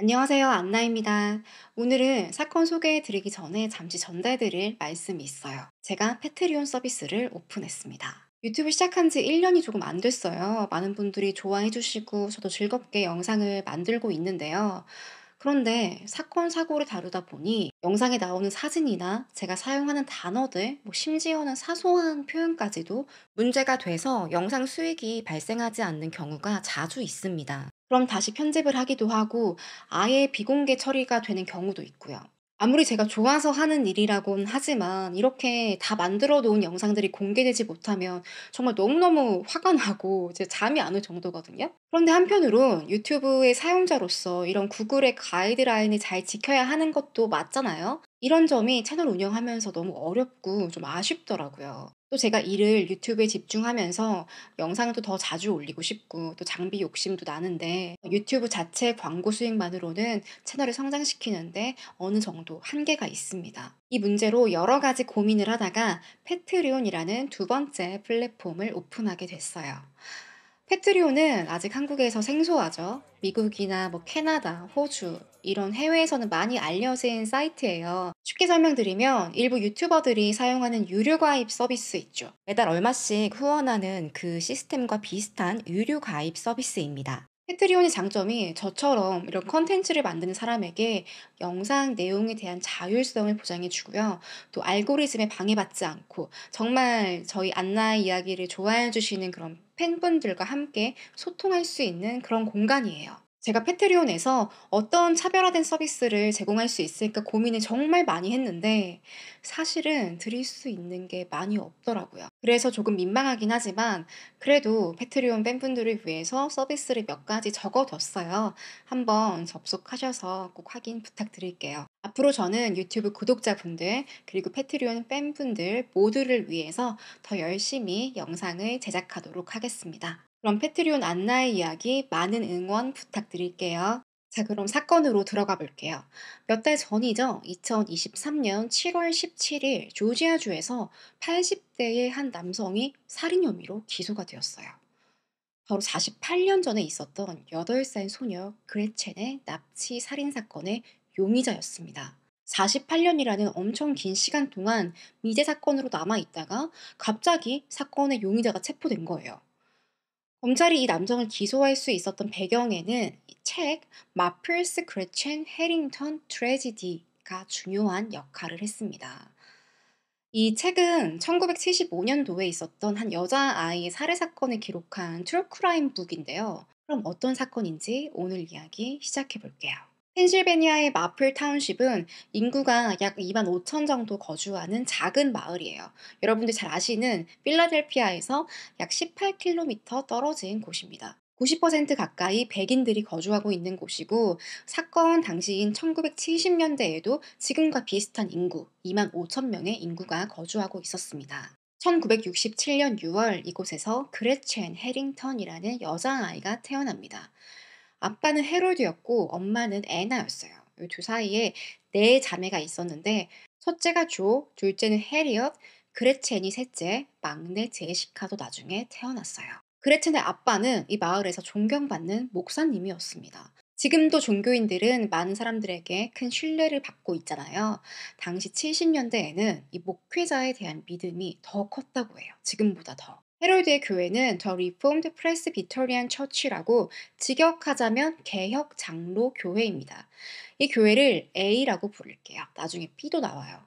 안녕하세요. 안나입니다. 오늘은 사건 소개해 드리기 전에 잠시 전달드릴 말씀이 있어요. 제가 패트리온 서비스를 오픈했습니다. 유튜브 시작한 지 1년이 조금 안 됐어요. 많은 분들이 좋아해 주시고 저도 즐겁게 영상을 만들고 있는데요. 그런데 사건, 사고를 다루다 보니 영상에 나오는 사진이나 제가 사용하는 단어들, 심지어는 사소한 표현까지도 문제가 돼서 영상 수익이 발생하지 않는 경우가 자주 있습니다. 그럼 다시 편집을 하기도 하고 아예 비공개 처리가 되는 경우도 있고요. 아무리 제가 좋아서 하는 일이라고는 하지만 이렇게 다 만들어 놓은 영상들이 공개되지 못하면 정말 너무너무 화가 나고 이제 잠이 안 올 정도거든요. 그런데 한편으론 유튜브의 사용자로서 이런 구글의 가이드라인을 잘 지켜야 하는 것도 맞잖아요. 이런 점이 채널 운영하면서 너무 어렵고 좀 아쉽더라고요. 또 제가 일을 유튜브에 집중하면서 영상도 더 자주 올리고 싶고 또 장비 욕심도 나는데 유튜브 자체 광고 수익만으로는 채널을 성장시키는데 어느 정도 한계가 있습니다. 이 문제로 여러 가지 고민을 하다가 패트리온이라는 두 번째 플랫폼을 오픈하게 됐어요. 패트리온은 아직 한국에서 생소하죠. 미국이나 캐나다, 호주 이런 해외에서는 많이 알려진 사이트예요. 쉽게 설명드리면 일부 유튜버들이 사용하는 유료 가입 서비스 있죠. 매달 얼마씩 후원하는 그 시스템과 비슷한 유료 가입 서비스입니다. 패트리온의 장점이 저처럼 이런 컨텐츠를 만드는 사람에게 영상 내용에 대한 자율성을 보장해 주고요. 또 알고리즘에 방해받지 않고 정말 저희 안나 이야기를 좋아해 주시는 그런 팬분들과 함께 소통할 수 있는 그런 공간이에요. 제가 패트리온에서 어떤 차별화된 서비스를 제공할 수 있을까 고민을 정말 많이 했는데 사실은 드릴 수 있는 게 많이 없더라고요. 그래서 조금 민망하긴 하지만 그래도 패트리온 팬분들을 위해서 서비스를 몇 가지 적어뒀어요. 한번 접속하셔서 꼭 확인 부탁드릴게요. 앞으로 저는 유튜브 구독자분들 그리고 패트리온 팬분들 모두를 위해서 더 열심히 영상을 제작하도록 하겠습니다. 그럼 패트리온 안나의 이야기 많은 응원 부탁드릴게요. 자, 그럼 사건으로 들어가 볼게요. 몇 달 전이죠. 2023년 7월 17일 조지아주에서 80대의 한 남성이 살인 혐의로 기소가 되었어요. 바로 48년 전에 있었던 8살 소녀 그레첸의 납치 살인 사건의 용의자였습니다. 48년이라는 엄청 긴 시간 동안 미제 사건으로 남아있다가 갑자기 사건의 용의자가 체포된 거예요. 검찰이 이 남성을 기소할 수 있었던 배경에는 이 책 마플스 그레첸 해링턴 트레지디가 중요한 역할을 했습니다. 이 책은 1975년도에 있었던 한 여자아이의 살해 사건을 기록한 트루크라임 북인데요. 그럼 어떤 사건인지 오늘 이야기 시작해 볼게요. 펜실베니아의 마플 타운십은 인구가 약 2만 5천 정도 거주하는 작은 마을이에요. 여러분들 잘 아시는 필라델피아에서 약 18km 떨어진 곳입니다. 90% 가까이 백인들이 거주하고 있는 곳이고 사건 당시인 1970년대에도 지금과 비슷한 인구 2만 5천 명의 인구가 거주하고 있었습니다. 1967년 6월 이곳에서 그레첸 해링턴이라는 여자아이가 태어납니다. 아빠는 해롤드였고 엄마는 애나였어요. 이 두 사이에 네 자매가 있었는데 첫째가 조, 둘째는 해리엇, 그레첸이 셋째, 막내 제시카도 나중에 태어났어요. 그레첸의 아빠는 이 마을에서 존경받는 목사님이었습니다. 지금도 종교인들은 많은 사람들에게 큰 신뢰를 받고 있잖아요. 당시 70년대에는 이 목회자에 대한 믿음이 더 컸다고 해요. 지금보다 더. 헤럴드의 교회는 더 리폼드 프레스비터리안 처치라고 직역하자면 개혁 장로 교회입니다. 이 교회를 A라고 부를게요. 나중에 B도 나와요.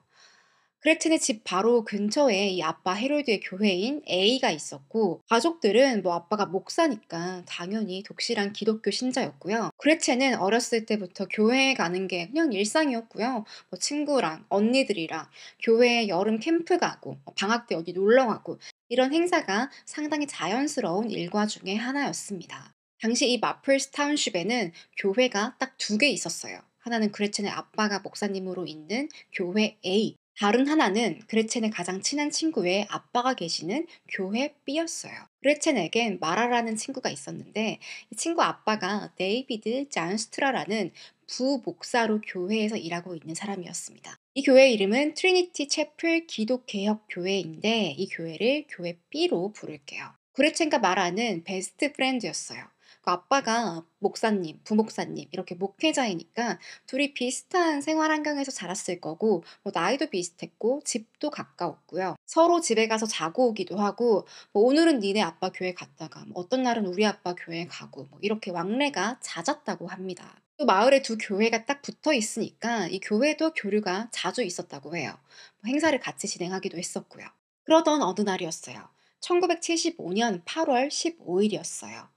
그레첸의 집 바로 근처에 이 아빠 헤롤드의 교회인 A가 있었고 가족들은 아빠가 목사니까 당연히 독실한 기독교 신자였고요. 그레첸은 어렸을 때부터 교회에 가는 게 그냥 일상이었고요. 친구랑 언니들이랑 교회에 여름 캠프 가고 방학 때 어디 놀러 가고 이런 행사가 상당히 자연스러운 일과 중에 하나였습니다. 당시 이 마플스 타운십에는 교회가 딱 두 개 있었어요. 하나는 그레첸의 아빠가 목사님으로 있는 교회 A, 다른 하나는 그레첸의 가장 친한 친구의 아빠가 계시는 교회 B였어요. 그레첸에겐 마라라는 친구가 있었는데 이 친구 아빠가 데이비드 잔스트라라는 부목사로 교회에서 일하고 있는 사람이었습니다. 이 교회 이름은 트리니티 채플 기독개혁교회인데 이 교회를 교회 B로 부를게요. 그레첸과 마라는 베스트 프렌드였어요. 그 아빠가 목사님, 부목사님 이렇게 목회자이니까 둘이 비슷한 생활 환경에서 자랐을 거고 뭐 나이도 비슷했고 집도 가까웠고요. 서로 집에 가서 자고 오기도 하고 뭐 오늘은 니네 아빠 교회 갔다가 뭐 어떤 날은 우리 아빠 교회 가고 뭐 이렇게 왕래가 잦았다고 합니다. 또 마을에 두 교회가 딱 붙어 있으니까 이 교회도 교류가 자주 있었다고 해요. 뭐 행사를 같이 진행하기도 했었고요. 그러던 어느 날이었어요. 1975년 8월 15일이었어요.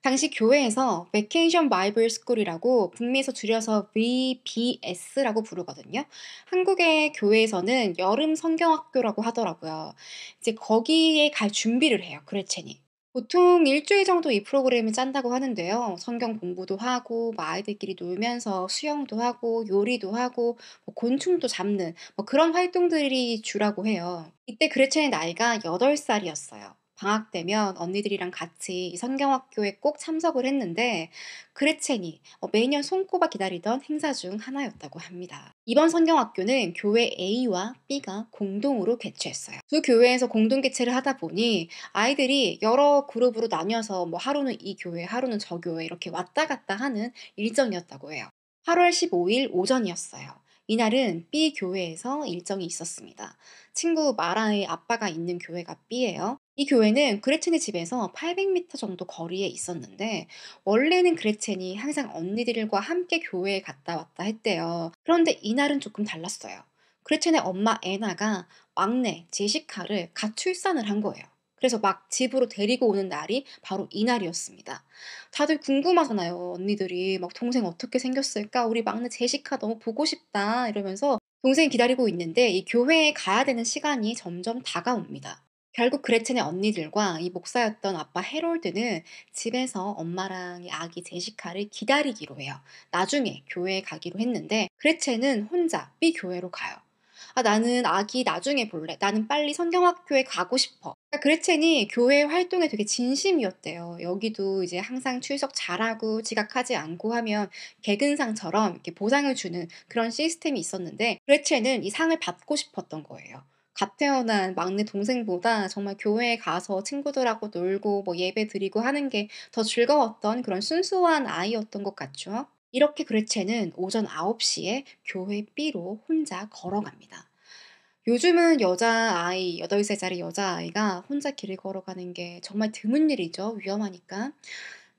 당시 교회에서 베케이션 바이블 스쿨이라고 북미에서 줄여서 VBS라고 부르거든요. 한국의 교회에서는 여름 성경학교라고 하더라고요. 이제 거기에 갈 준비를 해요, 그레첸이. 보통 일주일 정도 이 프로그램을 짠다고 하는데요. 성경 공부도 하고, 뭐 아이들끼리 놀면서 수영도 하고, 요리도 하고, 뭐 곤충도 잡는 뭐 그런 활동들이 주라고 해요. 이때 그레첸의 나이가 8살이었어요. 방학 되면 언니들이랑 같이 이 성경학교에 꼭 참석을 했는데 그레첸이 매년 손꼽아 기다리던 행사 중 하나였다고 합니다. 이번 성경학교는 교회 A와 B가 공동으로 개최했어요. 두 교회에서 공동 개최를 하다 보니 아이들이 여러 그룹으로 나뉘어서 뭐 하루는 이 교회, 하루는 저 교회 이렇게 왔다 갔다 하는 일정이었다고 해요. 8월 15일 오전이었어요. 이날은 B 교회에서 일정이 있었습니다. 친구 마라의 아빠가 있는 교회가 B예요. 이 교회는 그레첸의 집에서 800m 정도 거리에 있었는데 원래는 그레첸이 항상 언니들과 함께 교회에 갔다 왔다 했대요. 그런데 이날은 조금 달랐어요. 그레첸의 엄마 애나가 막내 제시카를 갓 출산을 한 거예요. 그래서 막 집으로 데리고 오는 날이 바로 이날이었습니다. 다들 궁금하잖아요. 언니들이 막 동생 어떻게 생겼을까? 우리 막내 제시카 너무 보고 싶다 이러면서 동생이 기다리고 있는데 이 교회에 가야 되는 시간이 점점 다가옵니다. 결국 그레첸의 언니들과 이 목사였던 아빠 해롤드는 집에서 엄마랑 이 아기 제시카를 기다리기로 해요. 나중에 교회에 가기로 했는데 그레첸은 혼자 B 교회로 가요. 아, 나는 아기 나중에 볼래. 나는 빨리 성경학교에 가고 싶어. 그러니까 그레첸이 교회 활동에 되게 진심이었대요. 여기도 이제 항상 출석 잘하고 지각하지 않고 하면 개근상처럼 이렇게 보상을 주는 그런 시스템이 있었는데 그레첸은 이 상을 받고 싶었던 거예요. 갓 태어난 막내 동생보다 정말 교회에 가서 친구들하고 놀고 뭐 예배 드리고 하는 게 더 즐거웠던 그런 순수한 아이였던 것 같죠. 이렇게 그레첸은 오전 9시에 교회 B로 혼자 걸어갑니다. 요즘은 여자아이, 8살짜리 여자아이가 혼자 길을 걸어가는 게 정말 드문 일이죠. 위험하니까.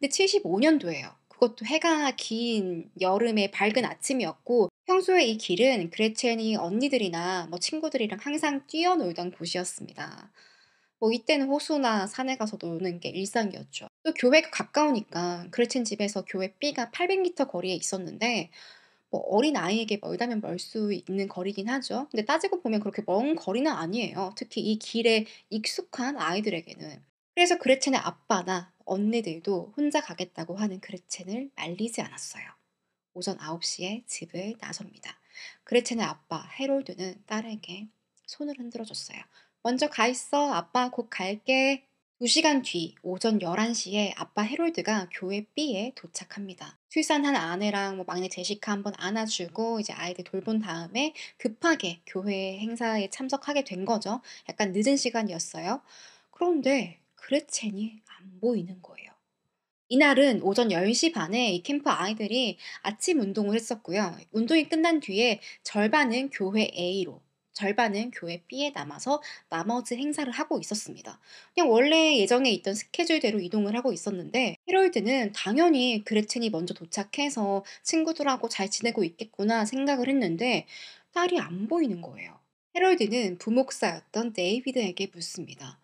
근데 75년도예요. 그것도 해가 긴 여름의 밝은 아침이었고 평소에 이 길은 그레첸이 언니들이나 뭐 친구들이랑 항상 뛰어놀던 곳이었습니다. 뭐 이때는 호수나 산에 가서 노는 게 일상이었죠. 또 교회가 가까우니까 그레첸 집에서 교회 B가 800m 거리에 있었는데 뭐 어린아이에게 멀다면 멀 수 있는 거리긴 하죠. 근데 따지고 보면 그렇게 먼 거리는 아니에요. 특히 이 길에 익숙한 아이들에게는. 그래서 그레첸의 아빠나 언니들도 혼자 가겠다고 하는 그레첸을 말리지 않았어요. 오전 9시에 집을 나섭니다. 그레첸의 아빠 해롤드는 딸에게 손을 흔들어 줬어요. 먼저 가 있어. 아빠 곧 갈게. 2시간 뒤 오전 11시에 아빠 해롤드가 교회 B에 도착합니다. 출산한 아내랑 뭐 막내 제시카 한번 안아주고 이제 아이들 돌본 다음에 급하게 교회 행사에 참석하게 된 거죠. 약간 늦은 시간이었어요. 그런데 그레첸이 안 보이는 거예요. 이날은 오전 10시 반에 이 캠프 아이들이 아침 운동을 했었고요. 운동이 끝난 뒤에 절반은 교회 A로, 절반은 교회 B에 남아서 나머지 행사를 하고 있었습니다. 그냥 원래 예정에 있던 스케줄대로 이동을 하고 있었는데 헤럴드는 당연히 그레첸이 먼저 도착해서 친구들하고 잘 지내고 있겠구나 생각을 했는데 딸이 안 보이는 거예요. 헤럴드는 부목사였던 데이비드에게 묻습니다.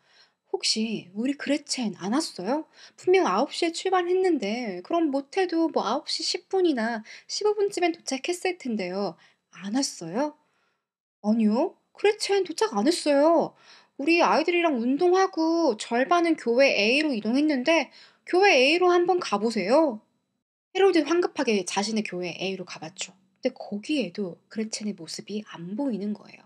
혹시 우리 그레첸 안 왔어요? 분명 9시에 출발했는데 그럼 못해도 뭐 9시 10분이나 15분쯤엔 도착했을 텐데요. 안 왔어요? 아니요. 그레첸 도착 안 했어요. 우리 아이들이랑 운동하고 절반은 교회 A로 이동했는데 교회 A로 한번 가보세요. 헤로드 황급하게 자신의 교회 A로 가봤죠. 근데 거기에도 그레첸의 모습이 안 보이는 거예요.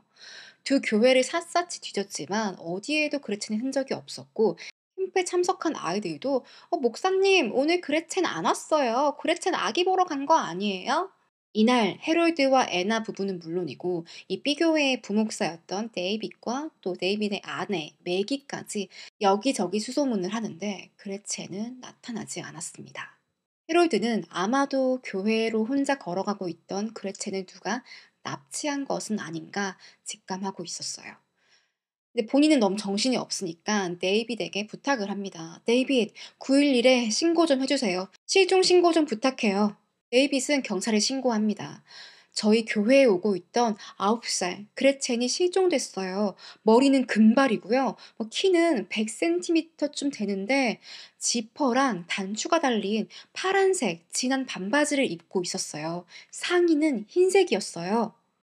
두 교회를 샅샅이 뒤졌지만 어디에도 그레첸의 흔적이 없었고 캠프에 참석한 아이들도 목사님 오늘 그레첸 안 왔어요. 그레첸 아기 보러 간 거 아니에요? 이날 헤롤드와 애나 부부는 물론이고 이 삐교의 부목사였던 데이빗과 또 데이빗의 아내 매기까지 여기저기 수소문을 하는데 그레첸은 나타나지 않았습니다. 헤롤드는 아마도 교회로 혼자 걸어가고 있던 그레첸을 누가 납치한 것은 아닌가 직감하고 있었어요. 근데 본인은 너무 정신이 없으니까 데이빗에게 부탁을 합니다. 데이빗, 911에 신고 좀 해주세요. 실종 신고 좀 부탁해요. 데이빗은 경찰에 신고합니다. 저희 교회에 오고 있던 9살 그레첸이 실종됐어요. 머리는 금발이고요. 키는 100cm쯤 되는데 지퍼랑 단추가 달린 파란색 진한 반바지를 입고 있었어요. 상의는 흰색이었어요.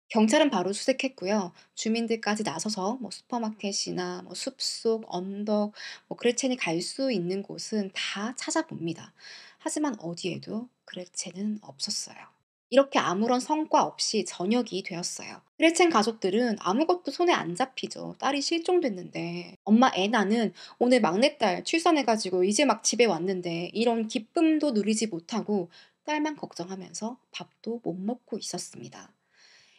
경찰은 바로 수색했고요. 주민들까지 나서서 슈퍼마켓이나 숲속, 언덕, 그레첸이 갈 수 있는 곳은 다 찾아봅니다. 하지만 어디에도 그레첸은 없었어요. 이렇게 아무런 성과 없이 저녁이 되었어요. 그레첸 가족들은 아무것도 손에 안 잡히죠. 딸이 실종됐는데. 엄마 애나는 오늘 막내딸 출산해가지고 이제 막 집에 왔는데 이런 기쁨도 누리지 못하고 딸만 걱정하면서 밥도 못 먹고 있었습니다.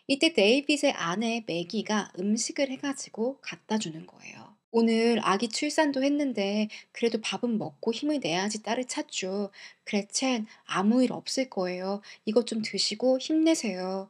이때 데이빗의 아내 매기가 음식을 해가지고 갖다 주는 거예요. 오늘 아기 출산도 했는데 그래도 밥은 먹고 힘을 내야지 딸을 찾죠. 그레첸 아무 일 없을 거예요. 이것 좀 드시고 힘내세요.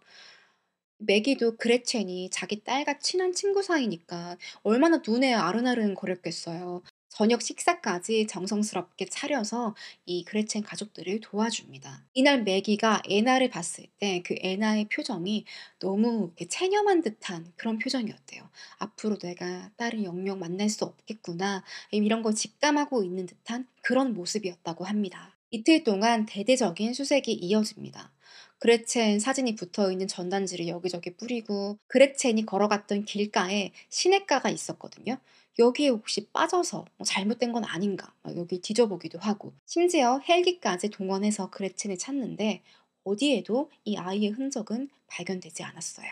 매기도 그레첸이 자기 딸과 친한 친구 사이니까 얼마나 눈에 아른아른 거렸겠어요. 저녁 식사까지 정성스럽게 차려서 이 그레첸 가족들을 도와줍니다. 이날 매기가 애나를 봤을 때 그 애나의 표정이 너무 이렇게 체념한 듯한 그런 표정이었대요. 앞으로 내가 딸을 영영 만날 수 없겠구나. 이런 걸 직감하고 있는 듯한 그런 모습이었다고 합니다. 이틀 동안 대대적인 수색이 이어집니다. 그레첸 사진이 붙어 있는 전단지를 여기저기 뿌리고 그레첸이 걸어갔던 길가에 시냇가가 있었거든요. 여기에 혹시 빠져서 잘못된 건 아닌가 여기 뒤져보기도 하고 심지어 헬기까지 동원해서 그레첸을 찾는데 어디에도 이 아이의 흔적은 발견되지 않았어요.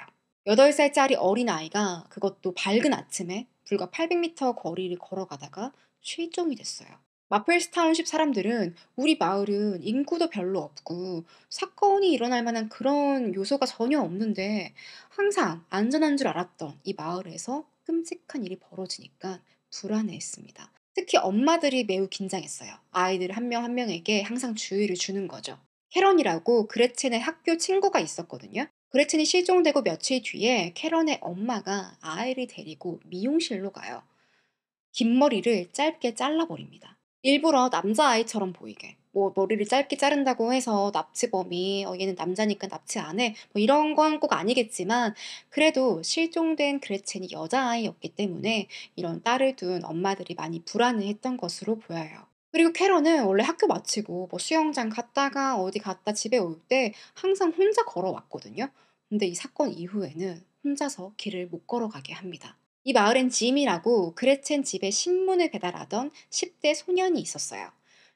8살짜리 어린아이가 그것도 밝은 아침에 불과 800m 거리를 걸어가다가 실종이 됐어요. 마플스타운십 사람들은 우리 마을은 인구도 별로 없고 사건이 일어날 만한 그런 요소가 전혀 없는데 항상 안전한 줄 알았던 이 마을에서 끔찍한 일이 벌어지니까 불안해했습니다. 특히 엄마들이 매우 긴장했어요. 아이들 한 명 한 명에게 항상 주의를 주는 거죠. 캐런이라고 그레첸의 학교 친구가 있었거든요. 그레첸이 실종되고 며칠 뒤에 캐런의 엄마가 아이를 데리고 미용실로 가요. 긴 머리를 짧게 잘라버립니다. 일부러 남자아이처럼 보이게. 머리를 짧게 자른다고 해서 납치범이 얘는 남자니까 납치 안 해. 이런 건 꼭 아니겠지만 그래도 실종된 그레첸이 여자아이였기 때문에 이런 딸을 둔 엄마들이 많이 불안해했던 것으로 보여요. 그리고 캐런은 원래 학교 마치고 수영장 갔다가 어디 갔다 집에 올 때 항상 혼자 걸어왔거든요. 근데 이 사건 이후에는 혼자서 길을 못 걸어가게 합니다. 이 마을엔 짐이라고 그레첸 집에 신문을 배달하던 10대 소년이 있었어요.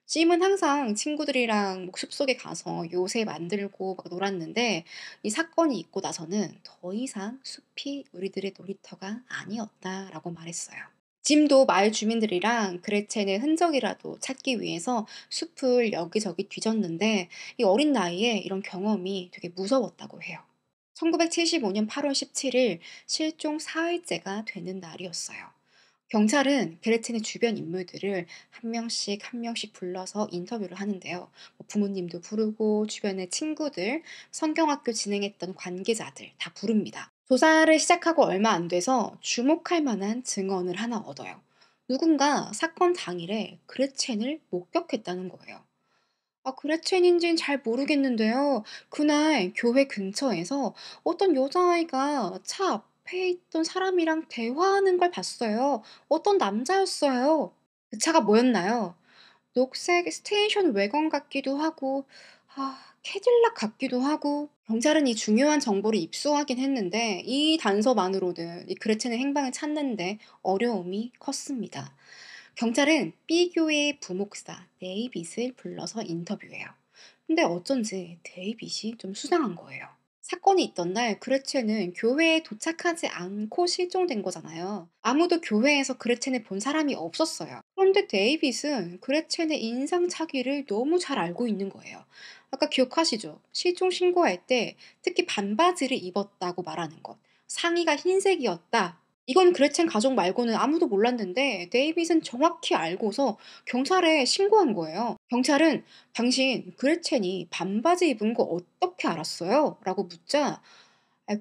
짐은 항상 친구들이랑 숲속에 가서 요새 만들고 막 놀았는데 이 사건이 있고 나서는 더 이상 숲이 우리들의 놀이터가 아니었다라고 말했어요. 짐도 마을 주민들이랑 그레첸의 흔적이라도 찾기 위해서 숲을 여기저기 뒤졌는데 이 어린 나이에 이런 경험이 되게 무서웠다고 해요. 1975년 8월 17일 실종 4일째가 되는 날이었어요. 경찰은 그레첸의 주변 인물들을 한 명씩 불러서 인터뷰를 하는데요. 부모님도 부르고 주변의 친구들, 성경학교 진행했던 관계자들 다 부릅니다. 조사를 시작하고 얼마 안 돼서 주목할 만한 증언을 하나 얻어요. 누군가 사건 당일에 그레첸을 목격했다는 거예요. 그레첸인지는 잘 모르겠는데요. 그날 교회 근처에서 어떤 여자아이가 차 앞에 있던 사람이랑 대화하는 걸 봤어요. 어떤 남자였어요. 그 차가 뭐였나요? 녹색 스테이션 wä건 같기도 하고, 캐딜락 같기도 하고. 경찰은 이 중요한 정보를 입수하긴 했는데, 이 단서만으로는 이 그레첸의 행방을 찾는데 어려움이 컸습니다. 경찰은 B교의 부목사 데이빗을 불러서 인터뷰해요. 근데 어쩐지 데이빗이 좀 수상한 거예요. 사건이 있던 날 그레첸은 교회에 도착하지 않고 실종된 거잖아요. 아무도 교회에서 그레첸을 본 사람이 없었어요. 그런데 데이빗은 그레첸의 인상착의를 너무 잘 알고 있는 거예요. 아까 기억하시죠? 실종 신고할 때 특히 반바지를 입었다고 말하는 것. 상의가 흰색이었다. 이건 그레첸 가족 말고는 아무도 몰랐는데 데이빗은 정확히 알고서 경찰에 신고한 거예요. 경찰은 당신 그레첸이 반바지 입은 거 어떻게 알았어요? 라고 묻자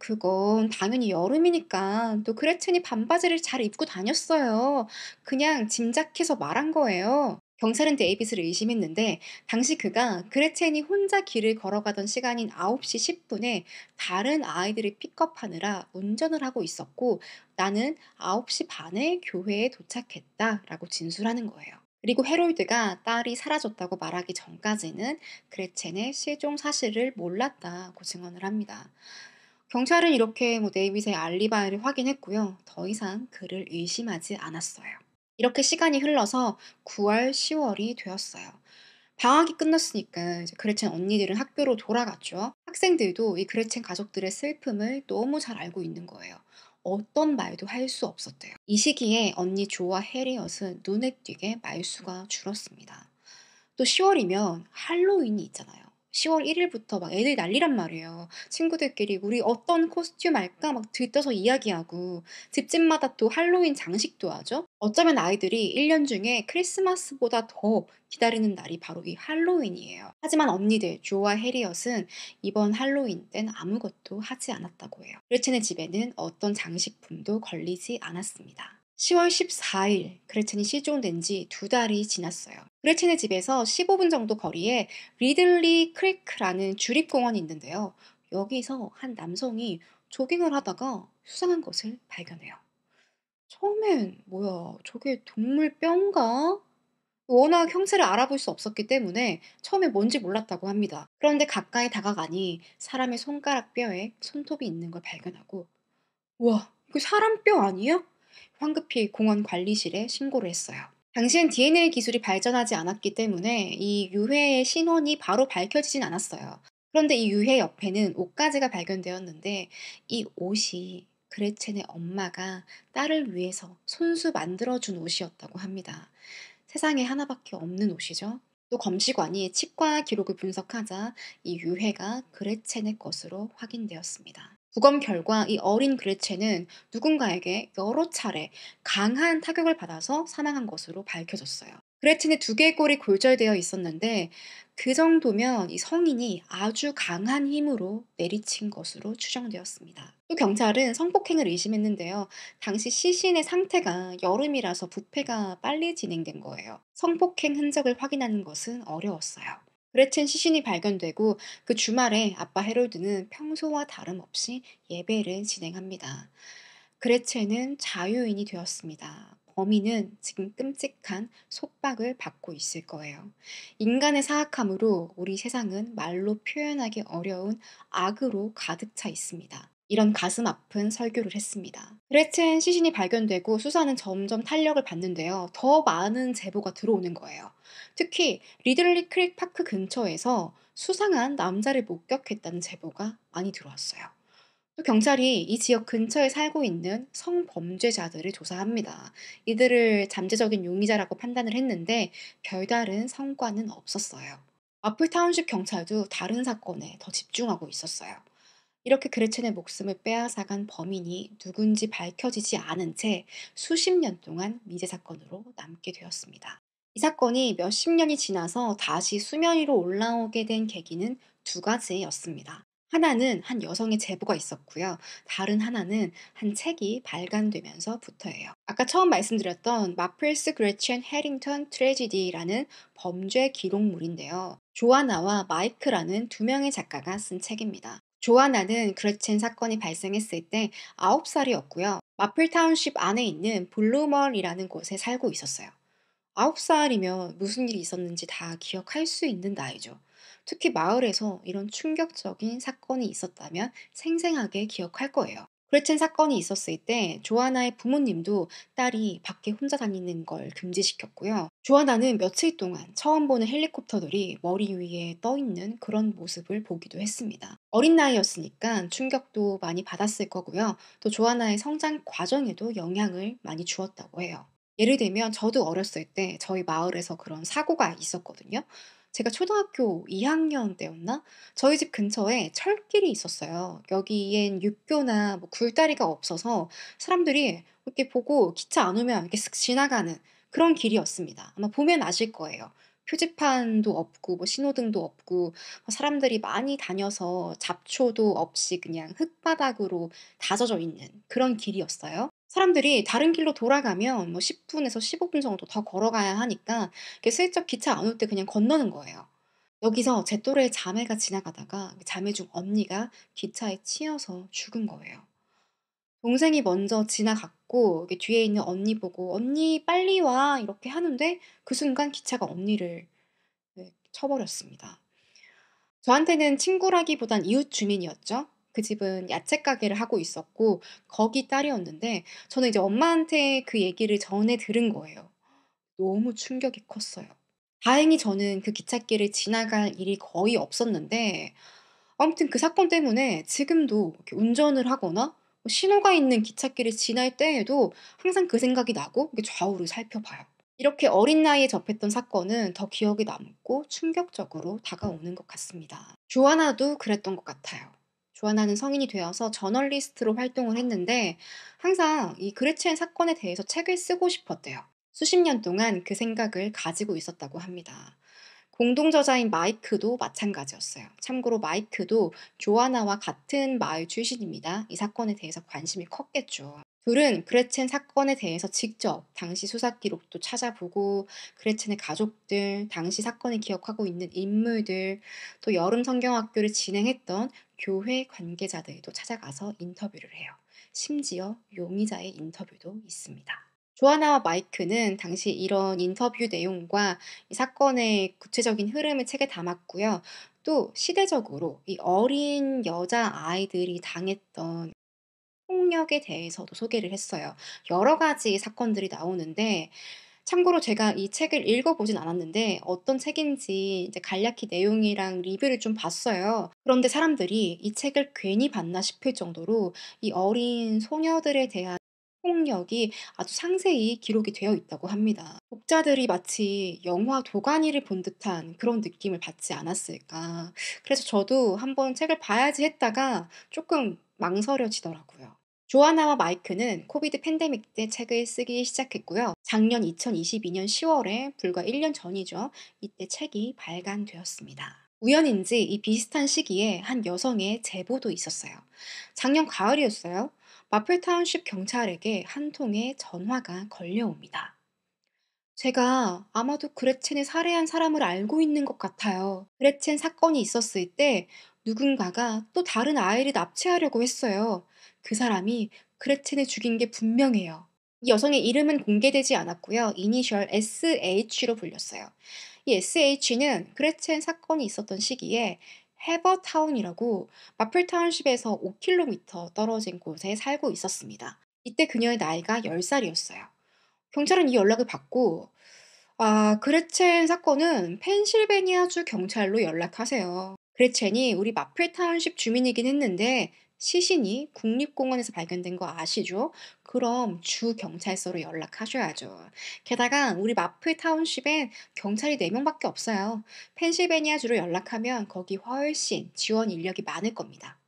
그건 당연히 여름이니까 또 그레첸이 반바지를 잘 입고 다녔어요. 그냥 짐작해서 말한 거예요. 경찰은 데이빗을 의심했는데 당시 그가 그레첸이 혼자 길을 걸어가던 시간인 9시 10분에 다른 아이들을 픽업하느라 운전을 하고 있었고 나는 9시 반에 교회에 도착했다라고 진술하는 거예요. 그리고 헤롤드가 딸이 사라졌다고 말하기 전까지는 그레첸의 실종 사실을 몰랐다고 증언을 합니다. 경찰은 이렇게 데이빗의 알리바이를 확인했고요. 더 이상 그를 의심하지 않았어요. 이렇게 시간이 흘러서 9월, 10월이 되었어요. 방학이 끝났으니까 이제 그레첸 언니들은 학교로 돌아갔죠. 학생들도 이 그레첸 가족들의 슬픔을 너무 잘 알고 있는 거예요. 어떤 말도 할 수 없었대요. 이 시기에 언니 조와 해리엇은 눈에 띄게 말수가 줄었습니다. 또 10월이면 할로윈이 있잖아요. 10월 1일부터 막 애들 난리란 말이에요. 친구들끼리 우리 어떤 코스튬 할까 막 들떠서 이야기하고 집집마다 또 할로윈 장식도 하죠. 어쩌면 아이들이 1년 중에 크리스마스보다 더 기다리는 날이 바로 이 할로윈이에요. 하지만 언니들 조와 해리엇은 이번 할로윈 땐 아무것도 하지 않았다고 해요. 그레첸의 집에는 어떤 장식품도 걸리지 않았습니다. 10월 14일 그레첸이 실종된 지 2달이 지났어요. 그레첸의 집에서 15분 정도 거리에 리들리 크리크라는 주립공원이 있는데요. 여기서 한 남성이 조깅을 하다가 수상한 것을 발견해요. 처음엔 뭐야 저게 동물 뼈인가? 워낙 형체를 알아볼 수 없었기 때문에 처음에 뭔지 몰랐다고 합니다. 그런데 가까이 다가가니 사람의 손가락 뼈에 손톱이 있는 걸 발견하고 우와, 이거 사람 뼈 아니야? 황급히 공원 관리실에 신고를 했어요. 당시엔 DNA 기술이 발전하지 않았기 때문에 이 유해의 신원이 바로 밝혀지진 않았어요. 그런데 이 유해 옆에는 옷가지가 발견되었는데 이 옷이 그레첸의 엄마가 딸을 위해서 손수 만들어준 옷이었다고 합니다. 세상에 하나밖에 없는 옷이죠. 또 검시관이 치과 기록을 분석하자 이 유해가 그레첸의 것으로 확인되었습니다. 부검 결과 이 어린 그레첸은 누군가에게 여러 차례 강한 타격을 받아서 사망한 것으로 밝혀졌어요. 그레첸의 두 개의 골이 골절되어 있었는데 그 정도면 이 성인이 아주 강한 힘으로 내리친 것으로 추정되었습니다. 또 경찰은 성폭행을 의심했는데요. 당시 시신의 상태가 여름이라서 부패가 빨리 진행된 거예요. 성폭행 흔적을 확인하는 것은 어려웠어요. 그레첸 시신이 발견되고 그 주말에 아빠 헤롤드는 평소와 다름없이 예배를 진행합니다. 그레첸은 자유인이 되었습니다. 범인은 지금 끔찍한 속박을 받고 있을 거예요. 인간의 사악함으로 우리 세상은 말로 표현하기 어려운 악으로 가득 차 있습니다. 이런 가슴 아픈 설교를 했습니다. 그레첸 시신이 발견되고 수사는 점점 탄력을 받는데요. 더 많은 제보가 들어오는 거예요. 특히 리들리 크릭 파크 근처에서 수상한 남자를 목격했다는 제보가 많이 들어왔어요. 또 경찰이 이 지역 근처에 살고 있는 성범죄자들을 조사합니다. 이들을 잠재적인 용의자라고 판단을 했는데 별다른 성과는 없었어요. 마플 타운십 경찰도 다른 사건에 더 집중하고 있었어요. 이렇게 그레첸의 목숨을 빼앗아간 범인이 누군지 밝혀지지 않은 채 수십 년 동안 미제 사건으로 남게 되었습니다. 이 사건이 몇십 년이 지나서 다시 수면 위로 올라오게 된 계기는 두 가지였습니다. 하나는 한 여성의 제보가 있었고요. 다른 하나는 한 책이 발간되면서부터예요. 아까 처음 말씀드렸던 마플스 그레첸 해링턴 트레지디라는 범죄 기록물인데요. 조아나와 마이크라는 두 명의 작가가 쓴 책입니다. 조아나는 그레첸 사건이 발생했을 때 9살이었고요. 마플 타운십 안에 있는 블루멀이라는 곳에 살고 있었어요. 9살이면 무슨 일이 있었는지 다 기억할 수 있는 나이죠. 특히 마을에서 이런 충격적인 사건이 있었다면 생생하게 기억할 거예요. 그레첸 사건이 있었을 때 조아나의 부모님도 딸이 밖에 혼자 다니는 걸 금지시켰고요. 조아나는 며칠 동안 처음 보는 헬리콥터들이 머리 위에 떠 있는 그런 모습을 보기도 했습니다. 어린 나이였으니까 충격도 많이 받았을 거고요. 또 조아나의 성장 과정에도 영향을 많이 주었다고 해요. 예를 들면 저도 어렸을 때 저희 마을에서 그런 사고가 있었거든요. 제가 초등학교 2학년 때였나? 저희 집 근처에 철길이 있었어요. 여기엔 육교나 뭐 굴다리가 없어서 사람들이 이렇게 보고 기차 안 오면 이렇게 쓱 지나가는 그런 길이었습니다. 아마 보면 아실 거예요. 표지판도 없고 뭐 신호등도 없고 뭐 사람들이 많이 다녀서 잡초도 없이 그냥 흙바닥으로 다져져 있는 그런 길이었어요. 사람들이 다른 길로 돌아가면 뭐 10분에서 15분 정도 더 걸어가야 하니까 이렇게 슬쩍 기차 안 올 때 그냥 건너는 거예요. 여기서 제 또래 자매가 지나가다가 그 자매 중 언니가 기차에 치여서 죽은 거예요. 동생이 먼저 지나갔고 이게 뒤에 있는 언니 보고 "언니 빨리 와." 이렇게 하는데 그 순간 기차가 언니를 네 쳐버렸습니다. 저한테는 친구라기보단 이웃 주민이었죠. 그 집은 야채 가게를 하고 있었고 거기 딸이었는데 저는 이제 엄마한테 그 얘기를 전해 들은 거예요. 너무 충격이 컸어요. 다행히 저는 그 기찻길을 지나갈 일이 거의 없었는데 아무튼 그 사건 때문에 지금도 이렇게 운전을 하거나 뭐 신호가 있는 기찻길을 지날 때에도 항상 그 생각이 나고 이렇게 좌우를 살펴봐요. 이렇게 어린 나이에 접했던 사건은 더 기억에 남고 충격적으로 다가오는 것 같습니다. 조아나도 그랬던 것 같아요. 조아나는 성인이 되어서 저널리스트로 활동을 했는데 항상 이 그레첸 사건에 대해서 책을 쓰고 싶었대요. 수십 년 동안 그 생각을 가지고 있었다고 합니다. 공동저자인 마이크도 마찬가지였어요. 참고로 마이크도 조아나와 같은 마을 출신입니다. 이 사건에 대해서 관심이 컸겠죠. 둘은 그레첸 사건에 대해서 직접 당시 수사 기록도 찾아보고 그레첸의 가족들, 당시 사건을 기억하고 있는 인물들, 또 여름 성경학교를 진행했던 교회 관계자들도 찾아가서 인터뷰를 해요. 심지어 용의자의 인터뷰도 있습니다. 조아나와 마이크는 당시 이런 인터뷰 내용과 이 사건의 구체적인 흐름을 책에 담았고요. 또 시대적으로 이 어린 여자아이들이 당했던 폭력에 대해서도 소개를 했어요. 여러 가지 사건들이 나오는데 참고로 제가 이 책을 읽어보진 않았는데 어떤 책인지 이제 간략히 내용이랑 리뷰를 좀 봤어요. 그런데 사람들이 이 책을 괜히 봤나 싶을 정도로 이 어린 소녀들에 대한 폭력이 아주 상세히 기록이 되어 있다고 합니다. 독자들이 마치 영화 도가니를 본 듯한 그런 느낌을 받지 않았을까. 그래서 저도 한번 책을 봐야지 했다가 조금 망설여지더라고요. 조아나와 마이크는 코비드 팬데믹 때 책을 쓰기 시작했고요. 작년 2022년 10월에 불과 1년 전이죠. 이때 책이 발간되었습니다. 우연인지 이 비슷한 시기에 한 여성의 제보도 있었어요. 작년 가을이었어요. 마플타운십 경찰에게 한 통의 전화가 걸려옵니다. 제가 아마도 그레첸을 살해한 사람을 알고 있는 것 같아요. 그레첸 사건이 있었을 때 누군가가 또 다른 아이를 납치하려고 했어요. 그 사람이 그레첸을 죽인 게 분명해요. 이 여성의 이름은 공개되지 않았고요. 이니셜 SH로 불렸어요. 이 SH는 그레첸 사건이 있었던 시기에 해버타운이라고 마플타운십에서 5km 떨어진 곳에 살고 있었습니다. 이때 그녀의 나이가 10살이었어요. 경찰은 이 연락을 받고 그레첸 사건은 펜실베니아주 경찰로 연락하세요. 그레첸이 우리 마플타운십 주민이긴 했는데 시신이 국립공원에서 발견된 거 아시죠? 그럼 주 경찰서로 연락하셔야죠. 게다가 우리 마플타운십엔 경찰이 4명밖에 없어요. 펜실베니아주로 연락하면 거기 훨씬 지원 인력이 많을 겁니다.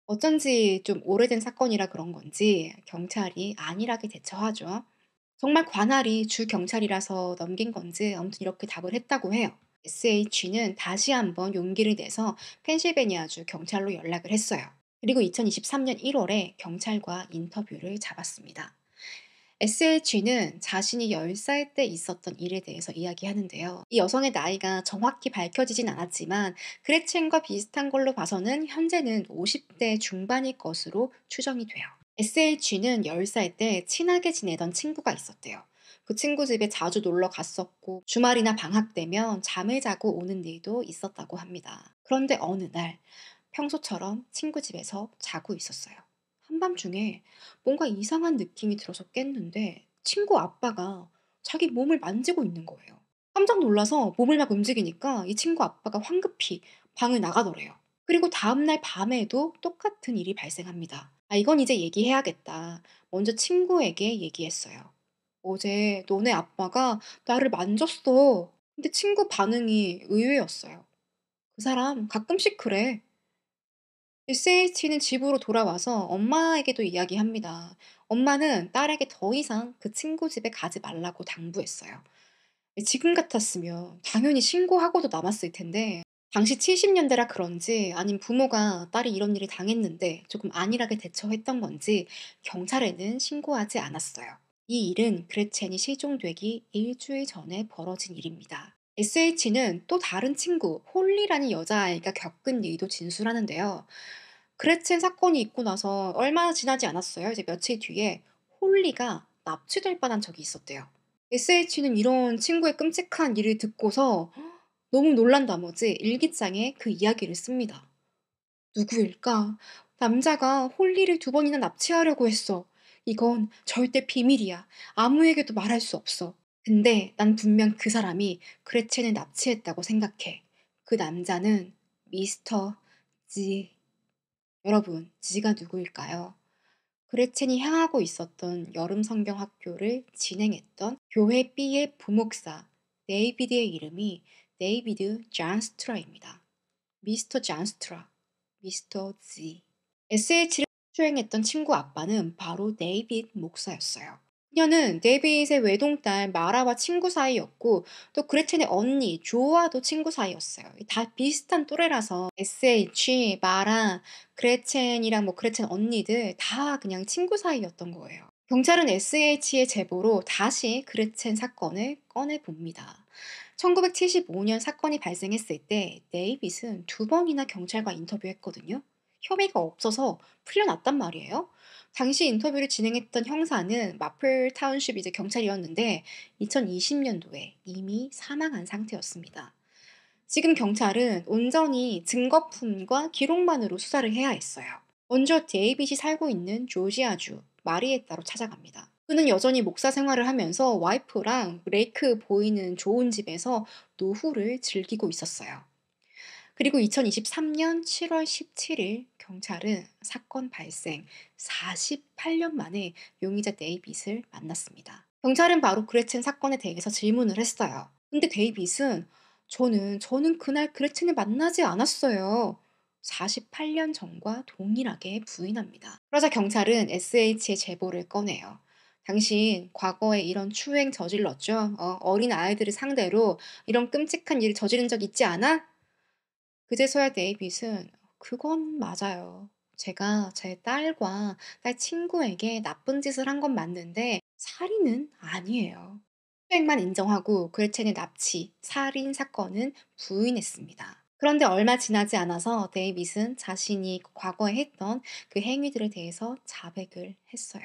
어쩐지 좀 오래된 사건이라 그런 건지 경찰이 안일하게 대처하죠. 정말 관할이 주 경찰이라서 넘긴 건지 아무튼 이렇게 답을 했다고 해요. SH는 다시 한번 용기를 내서 펜실베니아주 경찰로 연락을 했어요. 그리고 2023년 1월에 경찰과 인터뷰를 잡았습니다. SH는 자신이 10살 때 있었던 일에 대해서 이야기하는데요. 이 여성의 나이가 정확히 밝혀지진 않았지만 그레첸과 비슷한 걸로 봐서는 현재는 50대 중반일 것으로 추정이 돼요. SH는 10살 때 친하게 지내던 친구가 있었대요. 그 친구 집에 자주 놀러 갔었고 주말이나 방학 되면 잠을 자고 오는 일도 있었다고 합니다. 그런데 어느 날 평소처럼 친구 집에서 자고 있었어요. 한밤중에 뭔가 이상한 느낌이 들어서 깼는데 친구 아빠가 자기 몸을 만지고 있는 거예요. 깜짝 놀라서 몸을 막 움직이니까 이 친구 아빠가 황급히 방을 나가더래요. 그리고 다음날 밤에도 똑같은 일이 발생합니다. 이건 이제 얘기해야겠다. 먼저 친구에게 얘기했어요. 어제 너네 아빠가 나를 만졌어. 근데 친구 반응이 의외였어요. "그 사람 가끔씩 그래." SH는 집으로 돌아와서 엄마에게도 이야기합니다. 엄마는 딸에게 더 이상 그 친구 집에 가지 말라고 당부했어요. 지금 같았으면 당연히 신고하고도 남았을 텐데, 당시 70년대라 그런지 아님 부모가 딸이 이런 일을 당했는데 조금 안일하게 대처했던 건지 경찰에는 신고하지 않았어요. 이 일은 그레첸이 실종되기 일주일 전에 벌어진 일입니다. SH는 또 다른 친구, 홀리라는 여자아이가 겪은 일도 진술하는데요. 그레첸 사건이 있고 나서 얼마 지나지 않았어요. 이제 며칠 뒤에 홀리가 납치될 뻔한 적이 있었대요. SH는 이런 친구의 끔찍한 일을 듣고서 너무 놀란 나머지 일기장에 그 이야기를 씁니다. 누구일까? 남자가 홀리를 2번이나 납치하려고 했어. 이건 절대 비밀이야. 아무에게도 말할 수 없어. 근데 난 분명 그 사람이 그레첸을 납치했다고 생각해. 그 남자는 미스터 지. 여러분, 지가 누구일까요? 그레첸이 향하고 있었던 여름 성경 학교를 진행했던 교회 B의 부목사 데이비드의 이름이 데이비드 잔스트라입니다. 미스터 잔스트라, 미스터 Z. SH를 수행했던 친구 아빠는 바로 데이빗 목사였어요. 그녀는 데이빗의 외동딸 마라와 친구 사이였고 또 그레첸의 언니 조와도 친구 사이였어요. 다 비슷한 또래라서 SH, 마라, 그레첸이랑 뭐 그레첸 언니들 다 그냥 친구 사이였던 거예요. 경찰은 SH의 제보로 다시 그레첸 사건을 꺼내봅니다. 1975년 사건이 발생했을 때 데이빗은 2번이나 경찰과 인터뷰했거든요. 혐의가 없어서 풀려났단 말이에요. 당시 인터뷰를 진행했던 형사는 마플 타운십 이제 경찰이었는데 2020년도에 이미 사망한 상태였습니다. 지금 경찰은 온전히 증거품과 기록만으로 수사를 해야 했어요. 먼저 데이빗이 살고 있는 조지아주 마리에따로 찾아갑니다. 그는 여전히 목사 생활을 하면서 와이프랑 레이크 보이는 좋은 집에서 노후를 즐기고 있었어요. 그리고 2023년 7월 17일 경찰은 사건 발생 48년 만에 용의자 데이빗을 만났습니다. 경찰은 바로 그레첸 사건에 대해서 질문을 했어요. 근데 데이빗은 저는 그날 그레첸을 만나지 않았어요. 48년 전과 동일하게 부인합니다. 그러자 경찰은 SH의 제보를 꺼내요. 당신 과거에 이런 추행 저질렀죠? 어린 아이들을 상대로 이런 끔찍한 일을 저지른 적 있지 않아? 그제서야 데이빗은 "그건 맞아요. 제가 제 딸과 딸 친구에게 나쁜 짓을 한 건 맞는데 살인은 아니에요." 수행만 인정하고 그레첸의 납치, 살인 사건은 부인했습니다. 그런데 얼마 지나지 않아서 데이빗은 자신이 과거에 했던 그 행위들에 대해서 자백을 했어요.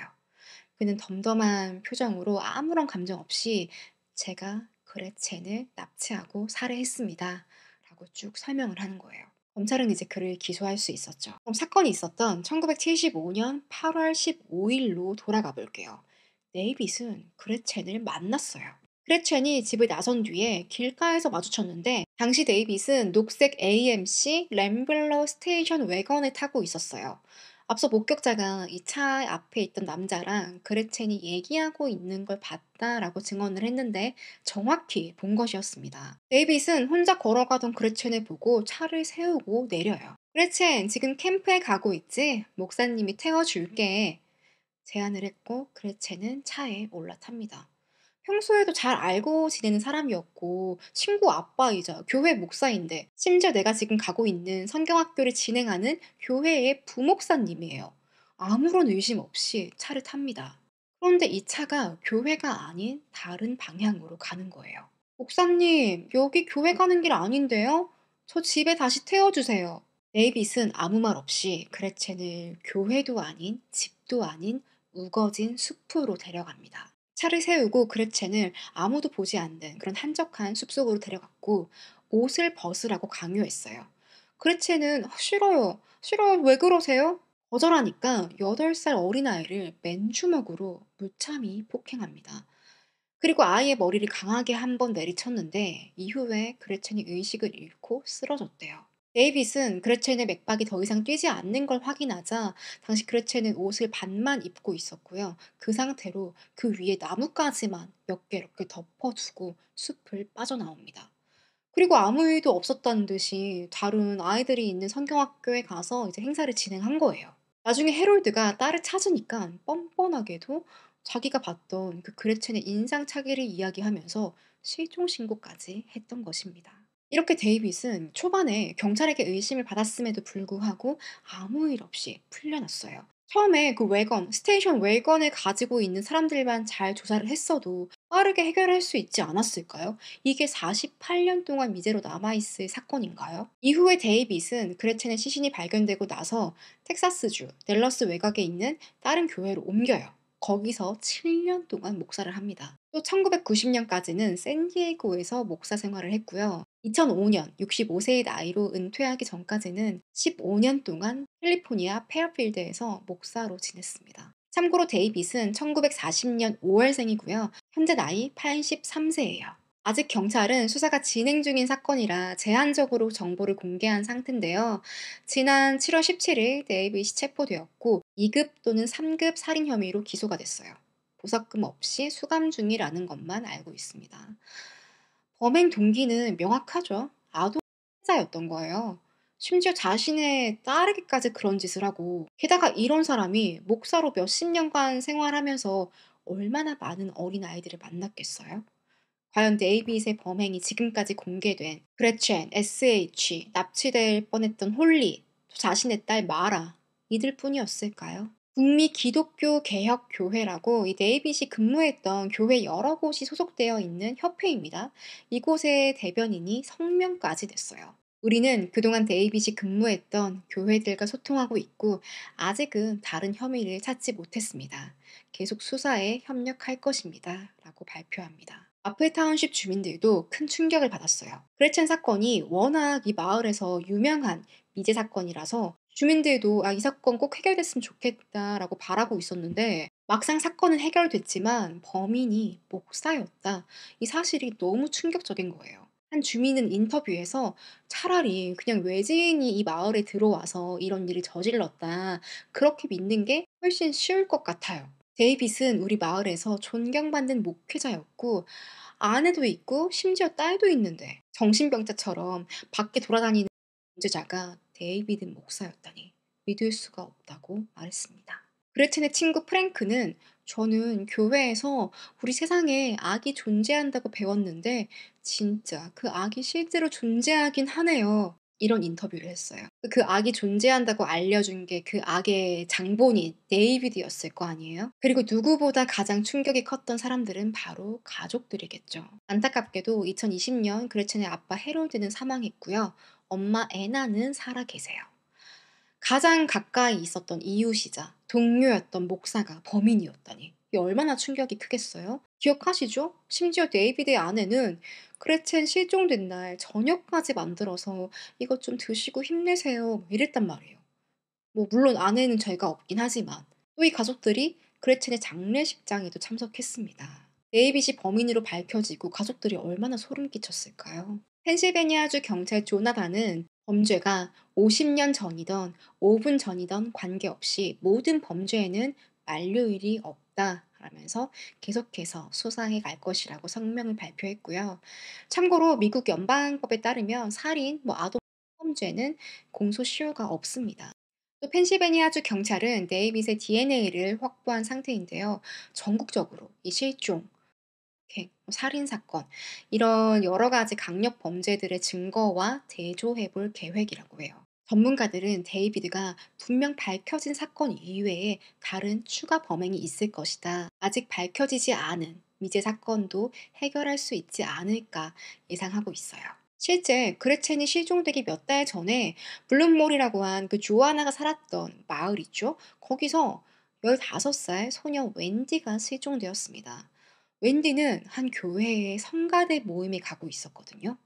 그는 덤덤한 표정으로 아무런 감정 없이 "제가 그레첸을 납치하고 살해했습니다." 라고 쭉 설명을 하는 거예요. 검찰은 이제 그를 기소할 수 있었죠. 그럼 사건이 있었던 1975년 8월 15일로 돌아가 볼게요. 데이빗은 그레첸을 만났어요. 그레첸이 집을 나선 뒤에 길가에서 마주쳤는데 당시 데이빗은 녹색 AMC 램블러 스테이션 외건을 타고 있었어요. 앞서 목격자가 이 차 앞에 있던 남자랑 그레첸이 얘기하고 있는 걸 봤다라고 증언을 했는데 정확히 본 것이었습니다. 데이빗은 혼자 걸어가던 그레첸을 보고 차를 세우고 내려요. 그레첸, 지금 캠프에 가고 있지? 목사님이 태워줄게. 제안을 했고 그레첸은 차에 올라탑니다. 평소에도 잘 알고 지내는 사람이었고 친구 아빠이자 교회 목사인데 심지어 내가 지금 가고 있는 성경학교를 진행하는 교회의 부목사님이에요. 아무런 의심 없이 차를 탑니다. 그런데 이 차가 교회가 아닌 다른 방향으로 가는 거예요. 목사님, 여기 교회 가는 길 아닌데요? 저 집에 다시 태워주세요. 데이빗은 아무 말 없이 그레첸을 교회도 아닌 집도 아닌 우거진 숲으로 데려갑니다. 차를 세우고 그레첸을 아무도 보지 않는 그런 한적한 숲속으로 데려갔고 옷을 벗으라고 강요했어요. 그레첸은 싫어요. 싫어요. 왜 그러세요? 거절하니까 8살 어린아이를 맨주먹으로 무참히 폭행합니다. 그리고 아이의 머리를 강하게 1번 내리쳤는데 이후에 그레첸이 의식을 잃고 쓰러졌대요. 데이빗은 그레첸의 맥박이 더 이상 뛰지 않는 걸 확인하자 당시 그레첸은 옷을 반만 입고 있었고요. 그 상태로 그 위에 나뭇가지만 몇 개 이렇게 덮어두고 숲을 빠져나옵니다. 그리고 아무 일도 없었다는 듯이 다른 아이들이 있는 성경학교에 가서 이제 행사를 진행한 거예요. 나중에 해롤드가 딸을 찾으니까 뻔뻔하게도 자기가 봤던 그 그레첸의 인상착의를 이야기하면서 실종 신고까지 했던 것입니다. 이렇게 데이빗은 초반에 경찰에게 의심을 받았음에도 불구하고 아무 일 없이 풀려났어요. 처음에 그 외건, 스테이션 외건을 가지고 있는 사람들만 잘 조사를 했어도 빠르게 해결할 수 있지 않았을까요? 이게 48년 동안 미제로 남아있을 사건인가요? 이후에 데이빗은 그레첸의 시신이 발견되고 나서 텍사스주 댈러스 외곽에 있는 다른 교회로 옮겨요. 거기서 7년 동안 목사를 합니다. 또 1990년까지는 샌디에이고에서 목사 생활을 했고요. 2005년 65세의 나이로 은퇴하기 전까지는 15년 동안 캘리포니아 페어필드에서 목사로 지냈습니다. 참고로 데이빗은 1940년 5월생이고요. 현재 나이 83세예요. 아직 경찰은 수사가 진행 중인 사건이라 제한적으로 정보를 공개한 상태인데요. 지난 7월 17일 데이빗이 체포되었고 2급 또는 3급 살인 혐의로 기소가 됐어요. 보석금 없이 수감 중이라는 것만 알고 있습니다. 범행 동기는 명확하죠. 아동자였던 거예요. 심지어 자신의 딸에게까지 그런 짓을 하고, 게다가 이런 사람이 목사로 몇십 년간 생활하면서 얼마나 많은 어린아이들을 만났겠어요? 과연 데이빗의 범행이 지금까지 공개된 그레첸, SH, 납치될 뻔했던 홀리, 또 자신의 딸 마라, 이들 뿐이었을까요? 북미 기독교 개혁 교회라고 이 데이빗이 근무했던 교회 여러 곳이 소속되어 있는 협회입니다. 이곳의 대변인이 성명까지 냈어요. 우리는 그동안 데이빗이 근무했던 교회들과 소통하고 있고 아직은 다른 혐의를 찾지 못했습니다. 계속 수사에 협력할 것입니다. 라고 발표합니다. 마플타운십 주민들도 큰 충격을 받았어요. 그레첸 사건이 워낙 이 마을에서 유명한 미제 사건이라서 주민들도 이 사건 꼭 해결됐으면 좋겠다라고 바라고 있었는데 막상 사건은 해결됐지만 범인이 목사였다. 이 사실이 너무 충격적인 거예요. 한 주민은 인터뷰에서 차라리 그냥 외지인이 이 마을에 들어와서 이런 일을 저질렀다. 그렇게 믿는 게 훨씬 쉬울 것 같아요. 데이빗은 우리 마을에서 존경받는 목회자였고 아내도 있고 심지어 딸도 있는데 정신병자처럼 밖에 돌아다니는 범죄자가 데이빗은 목사였다니 믿을 수가 없다고 말했습니다. 그레첸의 친구 프랭크는 저는 교회에서 우리 세상에 악이 존재한다고 배웠는데 진짜 그 악이 실제로 존재하긴 하네요. 이런 인터뷰를 했어요. 그 악이 존재한다고 알려준 게 그 악의 장본인 데이비드였을 거 아니에요? 그리고 누구보다 가장 충격이 컸던 사람들은 바로 가족들이겠죠. 안타깝게도 2020년 그레첸의 아빠 해롤드는 사망했고요. 엄마 애나는 살아 계세요. 가장 가까이 있었던 이웃이자 동료였던 목사가 범인이었다니. 이게 얼마나 충격이 크겠어요? 기억하시죠? 심지어 데이비드의 아내는 그레첸 실종된 날 저녁까지 만들어서 이것 좀 드시고 힘내세요. 이랬단 말이에요. 뭐 물론 아내는 죄가 없긴 하지만 또 이 가족들이 그레첸의 장례식장에도 참석했습니다. 데이빗이 범인으로 밝혀지고 가족들이 얼마나 소름 끼쳤을까요? 펜실베니아주 경찰 조나단은 범죄가 50년 전이던 5분 전이던 관계없이 모든 범죄에는 만료일이 없다. 라면서 계속해서 수사해 갈 것이라고 성명을 발표했고요. 참고로 미국 연방법에 따르면 살인, 아동 범죄는 공소시효가 없습니다. 또 펜실베니아주 경찰은 데이빗의 DNA를 확보한 상태인데요. 전국적으로 이 실종, 살인 사건, 이런 여러 가지 강력 범죄들의 증거와 대조해 볼 계획이라고 해요. 전문가들은 데이비드가 분명 밝혀진 사건 이외에 다른 추가 범행이 있을 것이다. 아직 밝혀지지 않은 미제 사건도 해결할 수 있지 않을까 예상하고 있어요. 실제 그레첸이 실종되기 몇 달 전에 블룸몰이라고 한 그 조아나가 살았던 마을 있죠? 거기서 15살 소녀 웬디가 실종되었습니다. 웬디는 한 교회의 성가대 모임에 가고 있었거든요.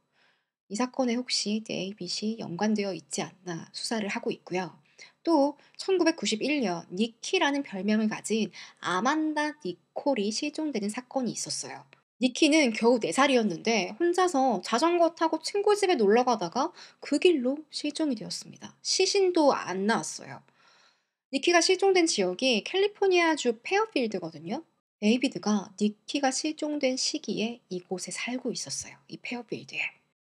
이 사건에 혹시 데이빗이 연관되어 있지 않나 수사를 하고 있고요. 또 1991년 니키라는 별명을 가진 아만다 니콜이 실종되는 사건이 있었어요. 니키는 겨우 4살이었는데 혼자서 자전거 타고 친구 집에 놀러 가다가 그 길로 실종이 되었습니다. 시신도 안 나왔어요. 니키가 실종된 지역이 캘리포니아주 페어필드거든요. 데이비드가 니키가 실종된 시기에 이곳에 살고 있었어요. 이 페어필드에.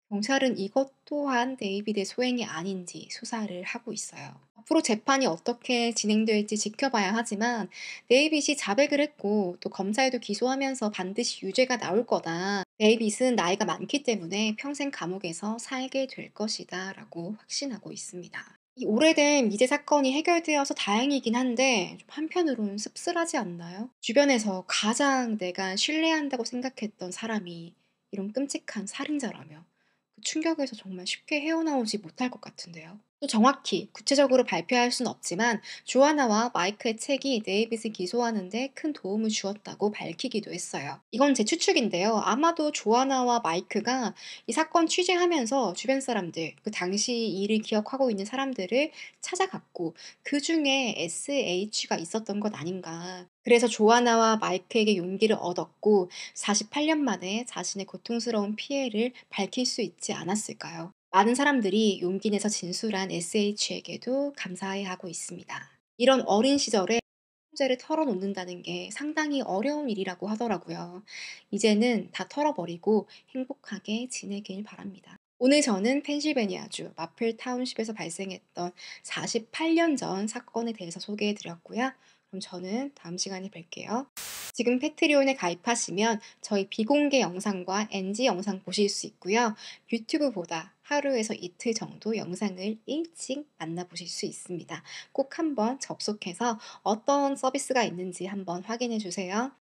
경찰은 이것 또한 데이비드의 소행이 아닌지 수사를 하고 있어요. 앞으로 재판이 어떻게 진행될지 지켜봐야 하지만 데이빗이 자백을 했고 또 검사에도 기소하면서 반드시 유죄가 나올 거다. 데이빗은 나이가 많기 때문에 평생 감옥에서 살게 될 것이다 라고 확신하고 있습니다. 이 오래된 미제 사건이 해결되어서 다행이긴 한데 좀 한편으로는 씁쓸하지 않나요? 주변에서 가장 내가 신뢰한다고 생각했던 사람이 이런 끔찍한 살인자라며 그 충격에서 정말 쉽게 헤어나오지 못할 것 같은데요. 또 정확히 구체적으로 발표할 수는 없지만 조아나와 마이크의 책이 데이빗을 기소하는데 큰 도움을 주었다고 밝히기도 했어요. 이건 제 추측인데요. 아마도 조아나와 마이크가 이 사건 취재하면서 주변 사람들, 그 당시 일을 기억하고 있는 사람들을 찾아갔고 그 중에 SH가 있었던 것 아닌가. 그래서 조아나와 마이크에게 용기를 얻었고 48년 만에 자신의 고통스러운 피해를 밝힐 수 있지 않았을까요? 많은 사람들이 용기 내서 진술한 SH에게도 감사해하고 있습니다. 이런 어린 시절에 문제를 털어놓는다는 게 상당히 어려운 일이라고 하더라고요. 이제는 다 털어버리고 행복하게 지내길 바랍니다. 오늘 저는 펜실베니아주 마플 타운십에서 발생했던 48년 전 사건에 대해서 소개해 드렸고요. 그럼 저는 다음 시간에 뵐게요. 지금 패트리온에 가입하시면 저희 비공개 영상과 NG 영상 보실 수 있고요. 유튜브보다 하루에서 이틀 정도 영상을 일찍 만나보실 수 있습니다. 꼭 한번 접속해서 어떤 서비스가 있는지 한번 확인해 주세요.